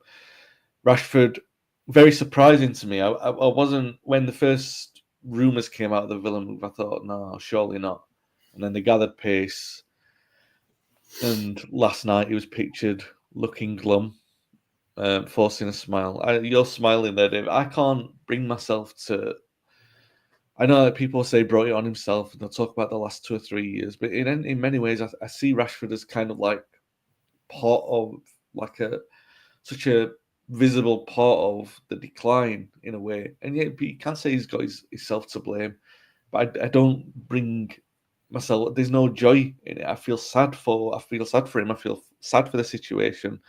Rashford, very surprising to me. I wasn't, when the first rumours came out of the Villa move, I thought, no, surely not. And then they gathered pace. And last night he was pictured looking glum, forcing a smile. You're smiling there, Dave. I can't bring myself to... I know that people say brought it on himself and they'll talk about the last 2 or 3 years, but in many ways, I see Rashford as kind of like part of like such a visible part of the decline in a way. And yet you can't say he's got himself to blame, but I don't bring myself, there's no joy in it. I feel sad for him. I feel sad for the situation.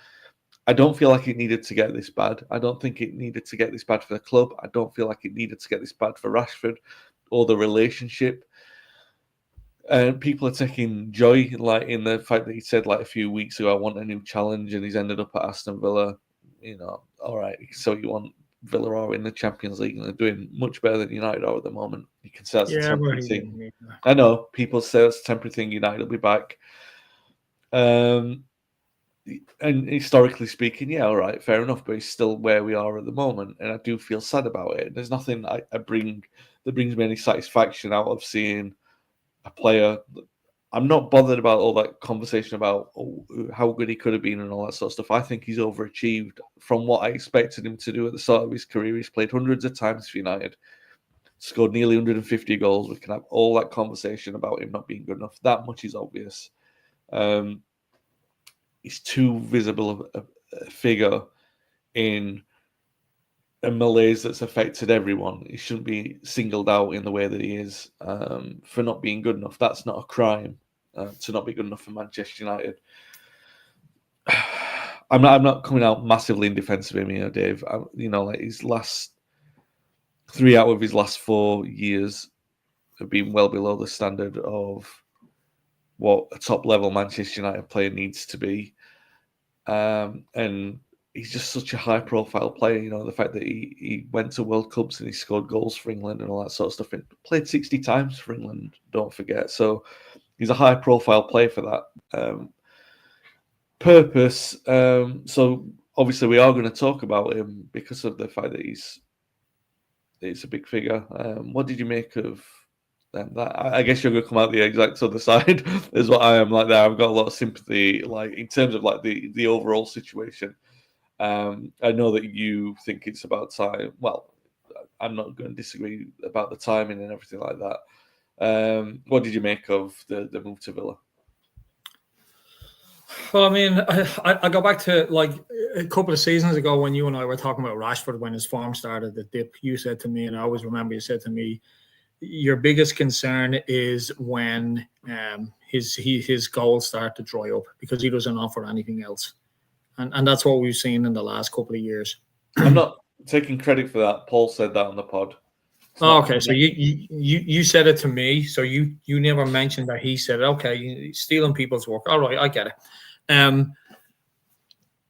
I don't feel like it needed to get this bad. I don't think it needed to get this bad for the club. I don't feel like it needed to get this bad for Rashford or the relationship. And people are taking joy like in the fact that he said like a few weeks ago, I want a new challenge, and he's ended up at Aston Villa. You know, all right, so you want Villa are in the Champions League and they're doing much better than United are at the moment. You can say that's a temporary thing. I know people say it's a temporary thing. United will be back. And historically speaking, yeah, all right, fair enough, but it's still where we are at the moment, and I do feel sad about it. There's nothing I bring that brings me any satisfaction out of seeing a player. I'm not bothered about all that conversation about how good he could have been and all that sort of stuff. I think he's overachieved from what I expected him to do at the start of his career. He's played hundreds of times for United, scored nearly 150 goals. We can have all that conversation about him not being good enough. That much is obvious. He's too visible a figure in a malaise that's affected everyone. He shouldn't be singled out in the way that he is for not being good enough. That's not a crime to not be good enough for Manchester United. I'm not coming out massively in defence of him here, Dave. Like his last 3 out of his last 4 years have been well below the standard of what a top level Manchester United player needs to be. And he's just such a high profile player. You know, the fact that he went to World Cups and he scored goals for England and all that sort of stuff, and played 60 times for England, don't forget. So he's a high profile player for that purpose. So obviously we are going to talk about him because of the fact that he's a big figure. What did you make of that? I guess you're going to come out the exact other side is what I am like there. I've got a lot of sympathy, like in terms of like the overall situation. I know that you think it's about time. Well, I'm not going to disagree about the timing and everything like that. What did you make of the move to Villa? Well, I mean, I go back to like a couple of seasons ago when you and I were talking about Rashford when his form started to dip. You said to me, and I always remember you said to me, your biggest concern is when his goals start to dry up because he doesn't offer anything else. And that's what we've seen in the last couple of years. I'm not taking credit for that. Paul said that on the pod. Okay, so you said it to me, so you never mentioned that he said it. Okay, stealing people's work. All right, I get it.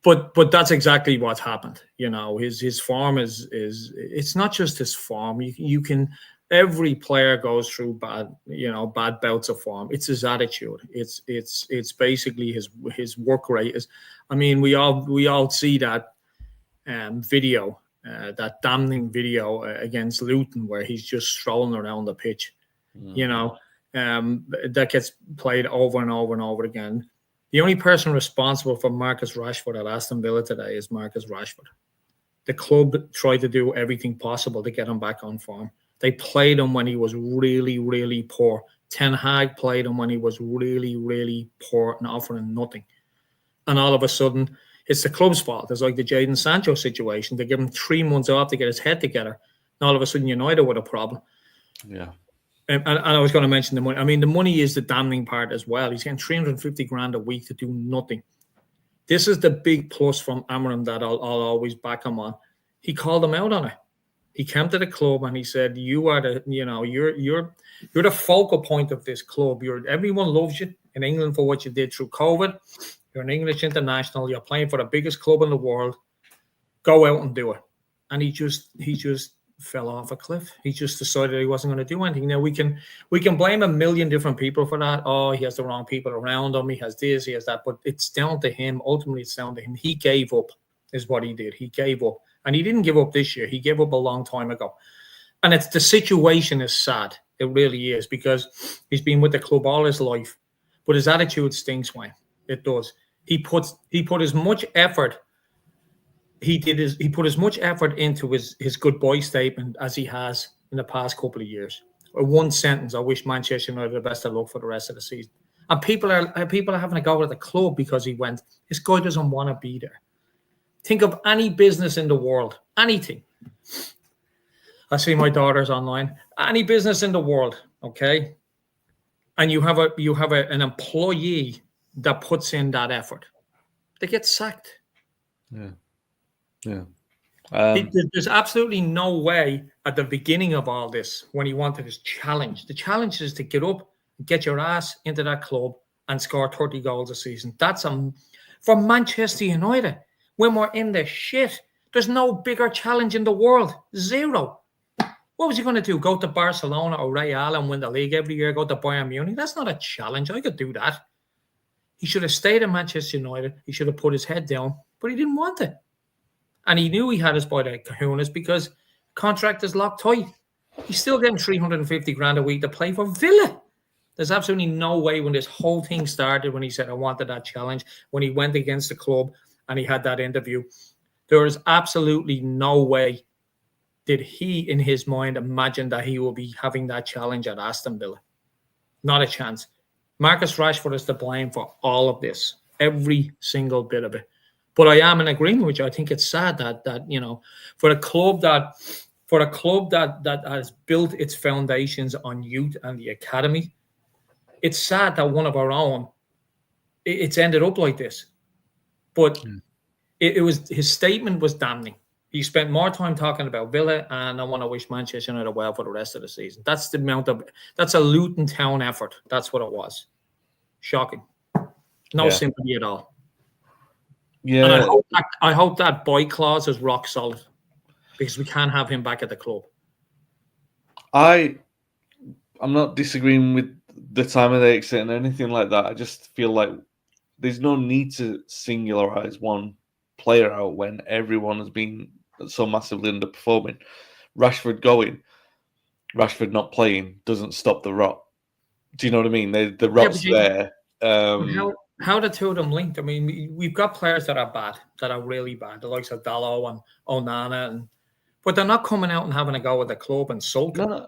But that's exactly what's happened. You know, his form is it's not just his form. You can every player goes through bad bouts of form. It's his attitude. It's basically his work rate. I mean, we all see that video. That damning video against Luton where he's just strolling around the pitch, that gets played over and over and over again. The only person responsible for Marcus Rashford at Aston Villa today is Marcus Rashford. The club tried to do everything possible to get him back on form. They played him when he was really, really poor. Ten Hag played him when he was really, really poor and offering nothing. And all of a sudden, it's the club's fault. It's like the Jadon Sancho situation. They give him 3 months off to get his head together. And all of a sudden, United with a problem. Yeah. And I was going to mention the money. I mean, the money is the damning part as well. He's getting 350 grand a week to do nothing. This is the big plus from Amorim that I'll always back him on. He called him out on it. He came to the club and he said, "You are you're the focal point of this club. Everyone loves you in England for what you did through COVID. You're an English international. You're playing for the biggest club in the world. Go out and do it." And he just fell off a cliff. He just decided he wasn't going to do anything. Now we can blame a million different people for that. Oh, he has the wrong people around him. He has this, he has that. But it's down to him. Ultimately, it's down to him. He gave up, is what he did. He gave up, and he didn't give up this year. He gave up a long time ago. And the situation is sad. It really is, because he's been with the club all his life, but his attitude stinks, Wayne. It does. He put as much effort. He put as much effort into his goodbye statement as he has in the past couple of years. One sentence: I wish Manchester United the best of luck for the rest of the season. And people are having a go at the club because he went. This guy doesn't want to be there. Think of any business in the world, anything. I see my daughter's online. Any business in the world, okay? And you have an employee that puts in that effort, they get sacked. Yeah. There's absolutely no way at the beginning of all this, when he wanted his challenge. The challenge is to get up, get your ass into that club and score 30 goals a season. That's for Manchester United. When we're in the shit, there's no bigger challenge in the world. Zero. What was he going to do? Go to Barcelona or Real and win the league every year? Go to Bayern Munich? That's not a challenge. I could do that. He should have stayed in Manchester United. He should have put his head down, but he didn't want it. And he knew he had us by the kahunas because contract is locked tight. He's still getting 350 grand a week to play for Villa. There's absolutely no way, when this whole thing started, when he said, I wanted that challenge, when he went against the club and he had that interview, there is absolutely no way did he, in his mind, imagine that he will be having that challenge at Aston Villa. Not a chance. Marcus Rashford is to blame for all of this, every single bit of it. But I am in agreement with you. I think it's sad that for a club that has built its foundations on youth and the academy, it's sad that one of our own, it's ended up like this. But it was, his statement was damning. He spent more time talking about Villa, and I want to wish Manchester United well for the rest of the season. That's a Luton Town effort. That's what it was. Shocking. No sympathy at all. Yeah. And I hope that buy clause is rock solid, because we can't have him back at the club. I'm not disagreeing with the time of the exit and anything like that. I just feel like there's no need to singularize one player out when everyone has been so massively underperforming. Rashford not playing doesn't stop the rot. Do you know what I mean? The rot's there. How the two of them linked? I mean, we've got players that are bad, that are really bad, the likes of Dalot and Onana, but they're not coming out and having a go at the club and sulking. No.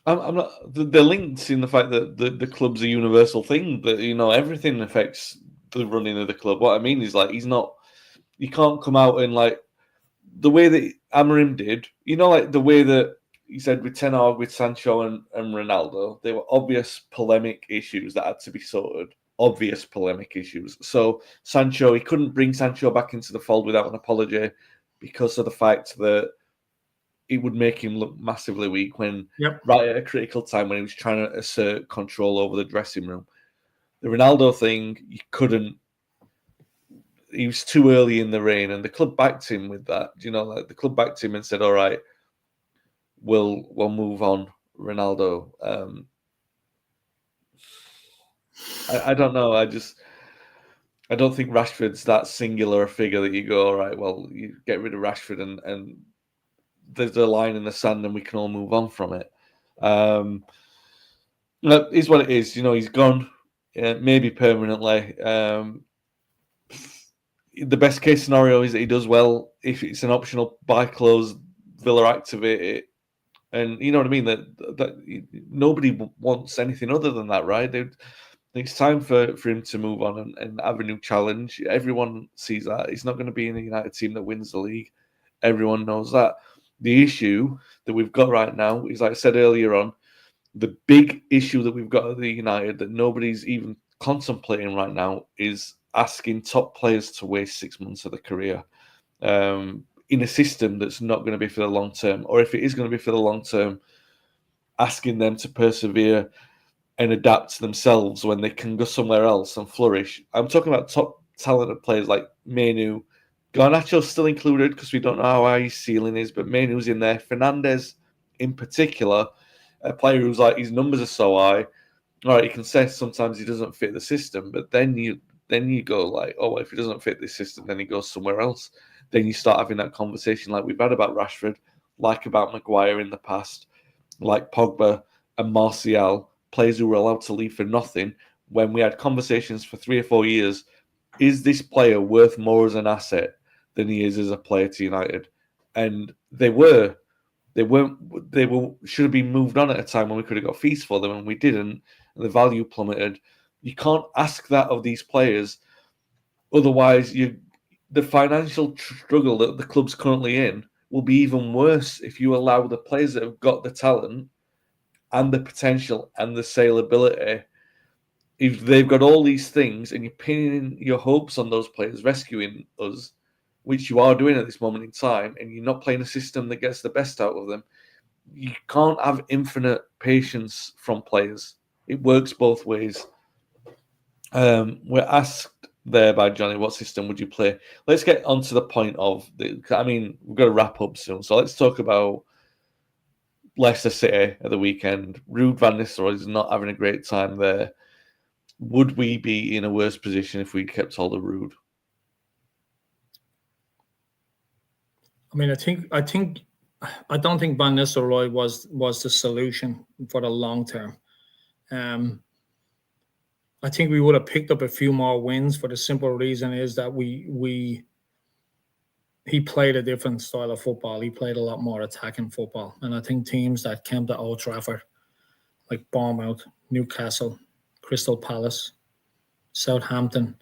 I'm not. They're linked in the fact that the club's a universal thing. That everything affects the running of the club. What I mean is, like, you can't come out and, like, the way that Amorim did. Like the way that he said with Ten Hag, with Sancho and Ronaldo, they were obvious polemic issues that had to be sorted. Obvious polemic issues. So Sancho, he couldn't bring Sancho back into the fold without an apology because of the fact that it would make him look massively weak when right at a critical time when he was trying to assert control over the dressing room. The Ronaldo thing, you couldn't. He was too early in the reign, and the club backed him with that. Like the club backed him and said, "All right, we'll move on, Ronaldo." I don't know. I don't think Rashford's that singular figure that you go, all right, well, you get rid of Rashford and there's a line in the sand and we can all move on from it. It is what it is. He's gone, maybe permanently. The best case scenario is that he does well. If it's an optional buy clause, Villa activate it. And you know what I mean? That nobody wants anything other than that, right? It's time for him to move on and have a new challenge. Everyone sees that. He's not going to be in a United team that wins the league. Everyone knows that. The issue that we've got right now is, like I said earlier on, the big issue that we've got at the United that nobody's even contemplating right now is asking top players to waste 6 months of their career in a system that's not going to be for the long term. Or if it is going to be for the long term, asking them to persevere and adapt themselves when they can go somewhere else and flourish. I'm talking about top talented players like Manu, Garnacho's still included because we don't know how high his ceiling is, but Mainoo's in there. Fernandez, in particular, a player who's like, his numbers are so high. All right, you can say sometimes he doesn't fit the system, but then you go like, oh, well, if he doesn't fit this system, then he goes somewhere else. Then you start having that conversation like we've had about Rashford, like about Maguire in the past, like Pogba and Martial, players who were allowed to leave for nothing. When we had conversations for 3 or 4 years, is this player worth more as an asset than he is as a player to United? And they weren't. They should have been moved on at a time when we could have got fees for them, and we didn't. And the value plummeted. You can't ask that of these players, otherwise, the financial struggle that the club's currently in will be even worse if you allow the players that have got the talent and the potential and the saleability. If they've got all these things and you're pinning your hopes on those players rescuing us, which you are doing at this moment in time, and you're not playing a system that gets the best out of them, you can't have infinite patience from players. It works both ways. We're asked there by Johnny, what system would you play? Let's get on to the point of we've got to wrap up soon. So let's talk about Leicester City at the weekend. Ruud van Nistelrooy is not having a great time there. Would we be in a worse position if we kept hold of Ruud? I don't think Van Nistelrooy was the solution for the long term. I think we would have picked up a few more wins for the simple reason is that he played a different style of football. He played a lot more attacking football. And I think teams that came to Old Trafford, like Bournemouth, Newcastle, Crystal Palace, Southampton,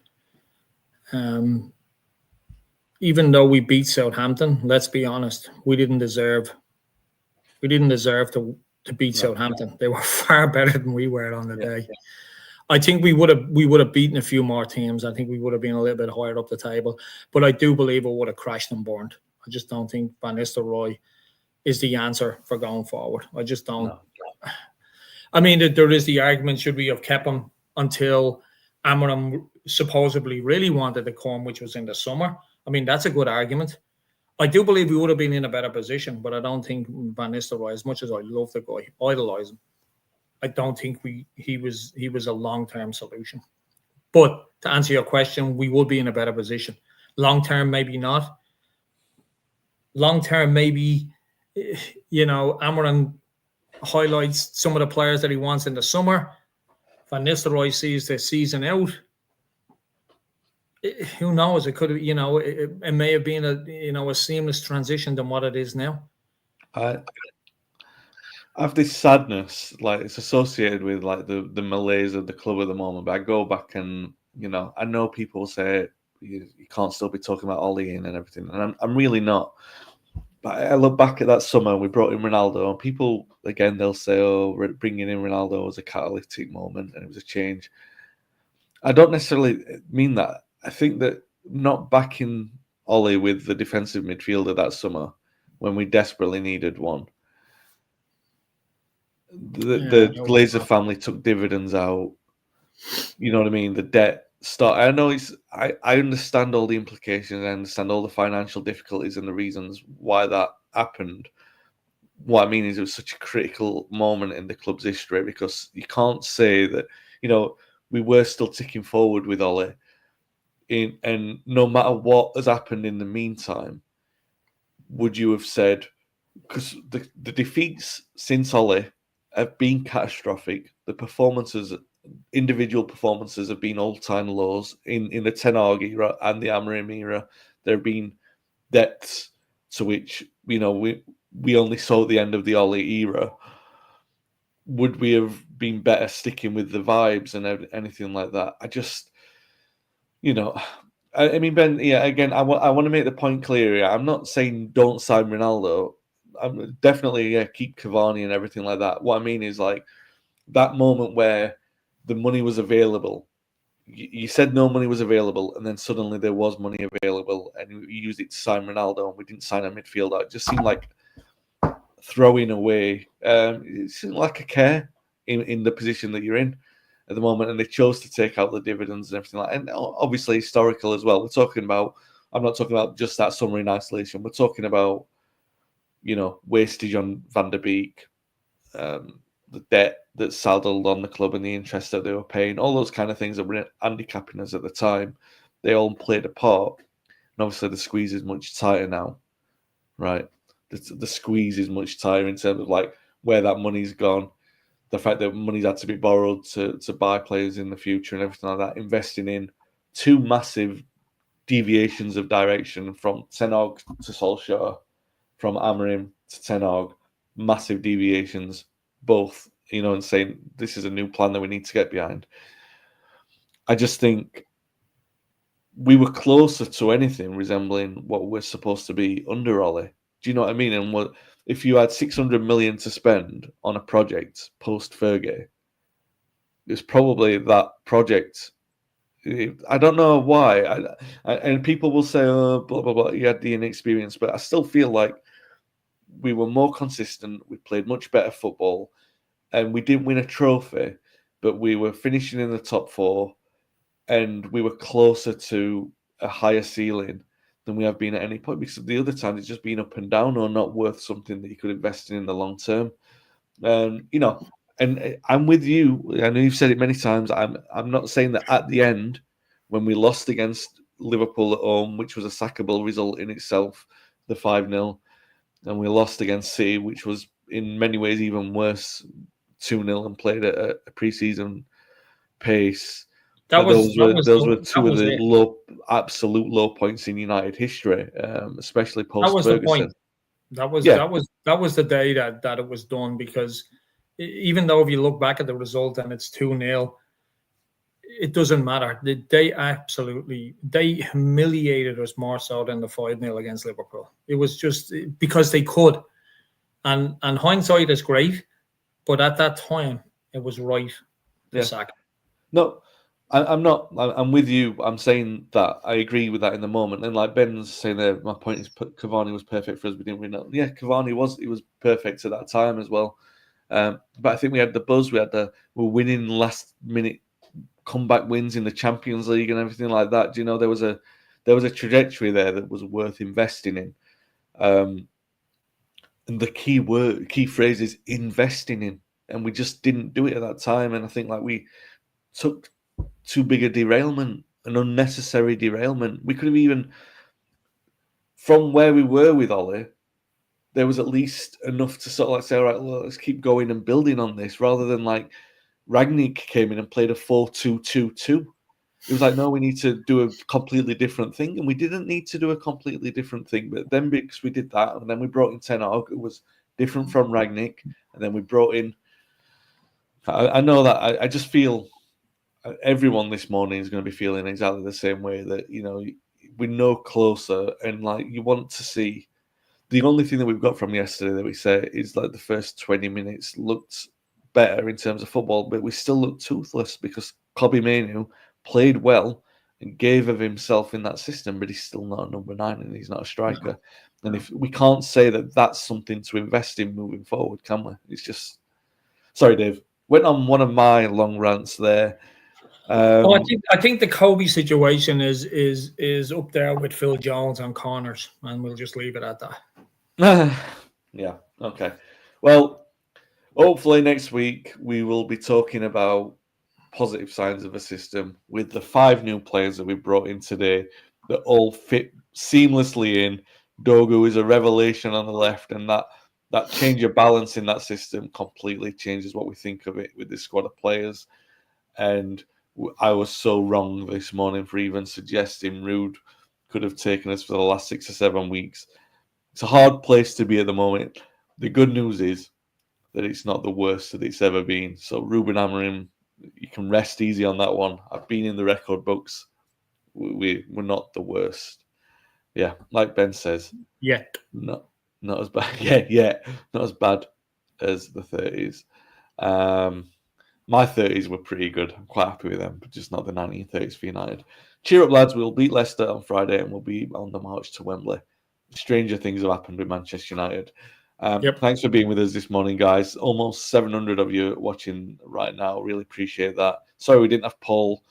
even though we beat Southampton, let's be honest, we didn't deserve to beat Southampton. They were far better than we were on the day. I think we would have beaten a few more teams. I think we would have been a little bit higher up the table. But I do believe it would have crashed and burned. I just don't think Van Nistelrooy is the answer for going forward. I just don't. No. I mean, there is the argument, should we have kept him until Amorim supposedly really wanted to come, which was in the summer? I mean, that's a good argument. I do believe we would have been in a better position, but I don't think Van Nistelrooy, as much as I love the guy, idolise him, I don't think he was a long-term solution. But to answer your question, we would be in a better position. Long-term, maybe not. Long-term, maybe, Amorim highlights some of the players that he wants in the summer. Van Nistelrooy sees the season out. Who knows? It could have, it may have been a seamless transition than what it is now. I have this sadness, like it's associated with like the malaise of the club at the moment. But I go back and I know people say you can't still be talking about Ollie and everything, and I'm really not. But I look back at that summer, we brought in Ronaldo, and people again they'll say, "Oh, bringing in Ronaldo was a catalytic moment and it was a change." I don't necessarily mean that. I think that not backing Ollie with the defensive midfielder that summer when we desperately needed one. The Glazer family took dividends out. You know what I mean? The debt start. I know I understand all the implications. I understand all the financial difficulties and the reasons why that happened. What I mean is it was such a critical moment in the club's history because you can't say that, we were still ticking forward with Ollie. And no matter what has happened in the meantime, would you have said, because the defeats since Ollie have been catastrophic. The individual performances have been all-time lows in the Ten Hag era and the Amorim era. There have been depths to which, we only saw the end of the Ollie era. Would we have been better sticking with the vibes and anything like that? I just, I mean, Ben, again, I want to make the point clear here. I'm not saying don't sign Ronaldo. I'm definitely keep Cavani and everything like that. What I mean is like that moment where the money was available. You said no money was available, and then suddenly there was money available, and you used it to sign Ronaldo, and we didn't sign a midfielder. It just seemed like throwing away. It seemed like a care in the position that you're in at the moment, and they chose to take out the dividends and everything like that. And obviously historical as well. We're talking about I'm not talking about just that summer in isolation. We're talking about, wastage on Van der Beek, the debt that's saddled on the club and the interest that they were paying, all those kind of things that were handicapping us at the time. They all played a part. And obviously the squeeze is much tighter now, right? The squeeze is much tighter in terms of like where that money's gone, the fact that money's had to be borrowed to buy players in the future and everything like that, investing in two massive deviations of direction from Ten Hag to Solskjaer, from Amorim to Ten Hag, massive deviations, both, and saying this is a new plan that we need to get behind. I just think we were closer to anything resembling what we're supposed to be under Ollie. Do you know what I mean? And if you had 600 million to spend on a project post Fergie, it's probably that project. I don't know why. And people will say, oh, blah, blah, blah, you had the inexperience, but I still feel like we were more consistent. We played much better football, and we didn't win a trophy, but we were finishing in the top four, and we were closer to a higher ceiling than we have been at any point, because the other time it's just been up and down or not worth something that you could invest in the long term. And I'm with you. I know you've said it many times. I'm not saying that at the end, when we lost against Liverpool at home, which was a sackable result in itself, the 5-0, and we lost against City, which was in many ways even worse, 2-0, and played at a pre-season pace. Those were two of the absolute low points in United history, especially post Ferguson. That was the day that it was done, because even though if you look back at the result and it's 2-0, it doesn't matter. They humiliated us more so than the 5-0 against Liverpool. It was just because they could, and hindsight is great, but at that time it was right to sack. No, I'm not. I'm with you. I'm saying that I agree with that in the moment. And like Ben's saying there, my point is Cavani was perfect for us. We didn't win it. Yeah, Cavani was perfect at that time as well. But I think we had the buzz. We were winning last minute comeback wins in the Champions League and everything like that. Do you know there was a trajectory there that was worth investing in. And the key phrase is investing in, and we just didn't do it at that time. And I think like we took too big a derailment, an unnecessary derailment. We could have even, from where we were with Ollie, there was at least enough to sort of like say, all right, well, let's keep going and building on this, rather than like Rangnick came in and played a 4-2-2-2. It was like, no, we need to do a completely different thing. And we didn't need to do a completely different thing. But then because we did that, and then we brought in Ten Hag, it was different from Rangnick. And then we brought in... I know that I just feel everyone this morning is going to be feeling exactly the same way, that, we're no closer. And like, you want to see... The only thing that we've got from yesterday that we say is like the first 20 minutes looked better in terms of football, but we still looked toothless because Kobbie Mainoo played well and gave of himself in that system, but he's still not a number 9 and he's not a striker. No. And if we can't say that that's something to invest in moving forward, can we? It's just... Sorry, Dave. Went on one of my long rants there. I think the Kobbie situation is up there with Phil Jones on corners, and we'll just leave it at that. Yeah. Okay. Well, hopefully next week we will be talking about positive signs of a system with the 5 new players that we brought in today that all fit seamlessly in. Dogu is a revelation on the left, and that change of balance in that system completely changes what we think of it with this squad of players. And I was so wrong this morning for even suggesting Rude could have taken us for the last 6 or 7 weeks. It's a hard place to be at the moment. The good news is that it's not the worst that it's ever been. So Ruben Amorim, you can rest easy on that one. I've been in the record books. We're not the worst. Yeah, like Ben says. Yet. Not as bad. Yeah, not as bad as the 30s. My 30s were pretty good. I'm quite happy with them, but just not the 1930s for United. Cheer up, lads. We'll beat Leicester on Friday and we'll be on the march to Wembley. Stranger things have happened with Manchester United. Thanks for being with us this morning, guys. Almost 700 of you watching right now. Really appreciate that. Sorry we didn't have Paul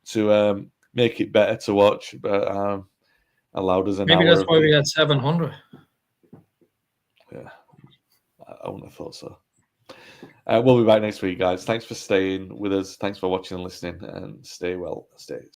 to make it better to watch, but allowed us an Maybe hour. that's why we had 700. Yeah, I wouldn't have thought so. We'll be back next week, guys. Thanks for staying with us. Thanks for watching and listening, and stay well, stay